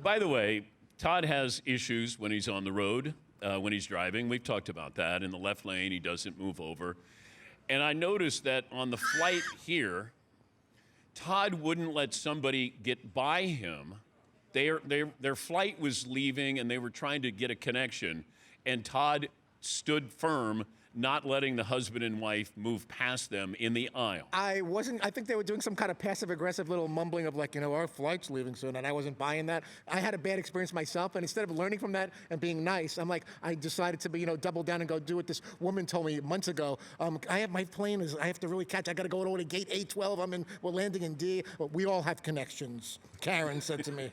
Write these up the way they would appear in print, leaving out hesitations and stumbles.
By the way, Todd has issues when he's on the road, when he's driving. We've talked about that. In the left lane, he doesn't move over. And I noticed that on the flight here, Todd wouldn't let somebody get by him. Their flight was leaving, and they were trying to get a connection. And Todd stood firm, not letting the husband and wife move past them in the aisle. I think they were doing some kind of passive-aggressive little mumbling of like, our flight's leaving soon, and I wasn't buying that. I had a bad experience myself, and instead of learning from that and being nice, I decided to, double down and go do what this woman told me months ago. I have to really catch, I got to go over to gate A12, we're landing in D. Well, we all have connections, Karen said to me.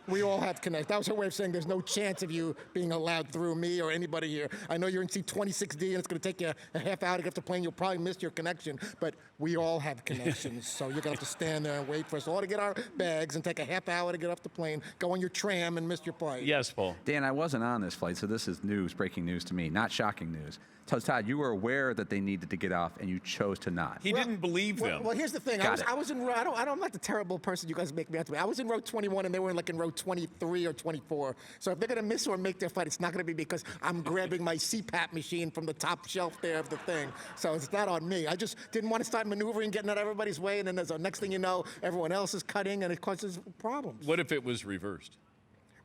We all have connect. That was her way of saying there's no chance of you being allowed through me or anybody here. I know you're in seat 26D and it's going to take you a half hour to get off the plane. You'll probably miss your connection, but we all have connections. So you're going to have to stand there and wait for us all to get our bags and take a half hour to get off the plane, go on your tram and miss your flight. Yes, Paul. Dan, I wasn't on this flight, so this is news, breaking news to me, not shocking news. Todd, you were aware that they needed to get off, and you chose to not. He didn't believe them. Well, here's the thing. I was in row. I'm not the terrible person you guys make me out to be. I was in row 21, and they were in row 23 or 24. So if they're gonna miss or make their flight, it's not gonna be because I'm grabbing my CPAP machine from the top shelf there of the thing. So it's not on me. I just didn't want to start maneuvering, getting out of everybody's way, and then there's the next thing you know, everyone else is cutting, and it causes problems. What if it was reversed?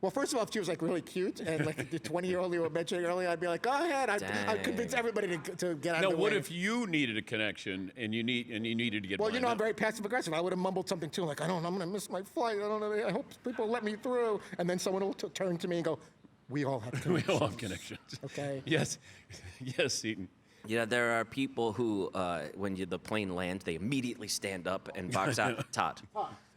Well, first of all, if she was really cute and like the 20-year-old you were mentioning earlier, I'd be like, go ahead. I'd convince everybody to get out of the way. No, what if you needed a connection and you needed to get? Well, I'm very passive aggressive. I would have mumbled something too, like I'm going to miss my flight. I don't know. I hope people let me through. And then someone will turn to me and go, we all have connections. We all have connections. Okay. Yes, Seton. Yeah, there are people who, when the plane lands, they immediately stand up and box out.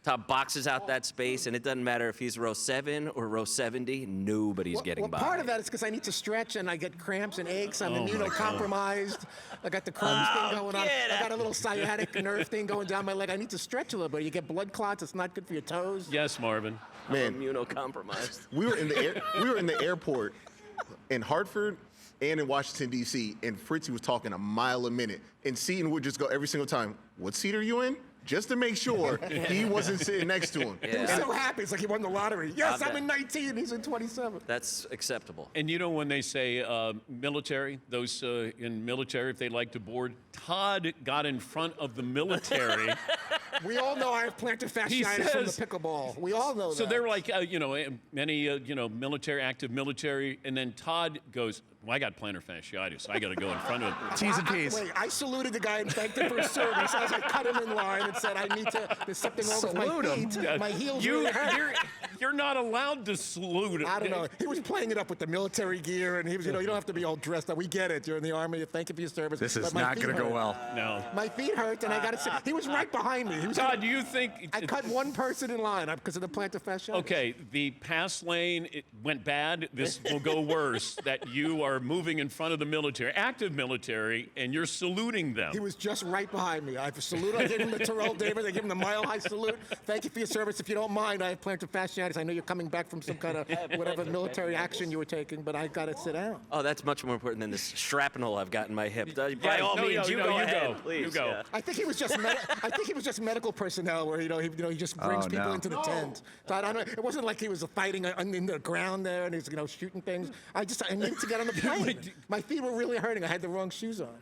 Todd boxes out that space, and it doesn't matter if he's row 7 or row 70, nobody's getting by. Part of that is because I need to stretch, and I get cramps and aches. I'm immunocompromised. I got the Crohn's thing going on. I got a little sciatic nerve thing going down my leg. I need to stretch a little bit. You get blood clots. It's not good for your toes. Yes, Marvin. Man, immunocompromised. We were in the airport in Hartford and in Washington, D.C., and Fritzy was talking a mile a minute. And Seton would just go every single time, what seat are you in? Just to make sure he wasn't sitting next to him. Yeah. He was so happy. It's like he won the lottery. Yes, I'm in 19. He's in 27. That's acceptable. And when they say military, those in military, if they like to board, Todd got in front of the military. We all know I have plantar fasciitis from the pickleball. We all know that. So they're like, many, active military, and then Todd goes, well, I got plantar fasciitis. I got to go in front of him. T's and P's. Wait, I saluted the guy and thanked him for his service as I cut him in line and said, there's something wrong with my feet. My heels really hurt. You're not allowed to salute him. I don't know. He was playing it up with the military gear, and he was, you don't have to be all dressed up. We get it. You're in the Army. Thank you for your service. This is not going to go well. No. My feet hurt, and I got to say, he was right behind me. Todd, do you think... I cut one person in line because of the plantar fasciitis. Okay, the pass lane, it went bad. This will go worse, that you are moving in front of the military, active military, and you're saluting them. He was just right behind me. I saluted. I gave him the Terrell David. I gave him the mile-high salute. Thank you for your service. If you don't mind, I have plantar fasciitis. I know you're coming back from some kind of whatever military action you were taking, but I got to sit down. Oh, that's much more important than this shrapnel I've got in my hip. By all means, you go ahead, please. You go. Yeah. I think he was just medical personnel, where he just brings people into the tent. So I don't know. It wasn't like he was fighting in the ground there and he's shooting things. I needed to get on the plane. My feet were really hurting. I had the wrong shoes on.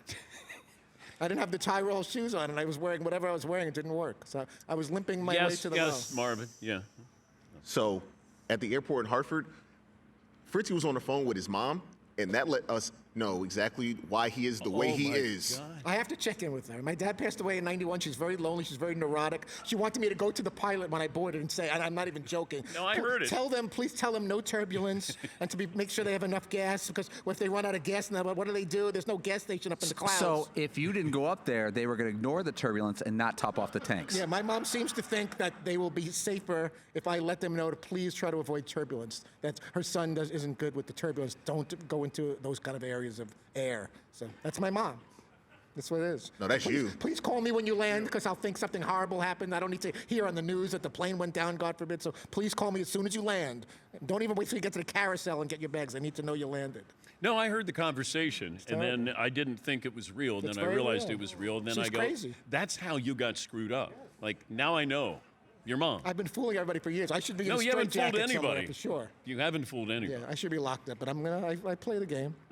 I didn't have the Tyrell shoes on, and I was wearing whatever I was wearing. It didn't work. So I was limping my way to the Yes, Marvin. Yeah. So at the airport in Hartford, Fritzy was on the phone with his mom, and that let us know exactly why he is the way he is. God. I have to check in with her. My dad passed away in '91. She's very lonely. She's very neurotic. She wanted me to go to the pilot when I boarded and say, and I'm not even joking. No, I heard it. Please tell them no turbulence, and make sure they have enough gas, because if they run out of gas, now what do? There's no gas station up in the clouds. So if you didn't go up there, they were going to ignore the turbulence and not top off the tanks. Yeah, my mom seems to think that they will be safer if I let them know to please try to avoid turbulence. That her son isn't good with the turbulence. Don't go into those kind of areas of air. So that's my mom. That's what it is. No, that's you. Please call me when you land, because I'll think something horrible happened. I don't need to hear on the news that the plane went down, God forbid. So please call me as soon as you land. Don't even wait till you get to the carousel and get your bags. I need to know you landed. No, I heard the conversation, and then I didn't think it was real. And then I realized it was real. And then She's I go, crazy. that's how you got screwed up. Like, now I know. Your mom. I've been fooling everybody for years. I should be in No, a you haven't fooled straitjacket somewhere anybody. for sure. You haven't fooled anyone. Yeah, I should be locked up, but I play the game.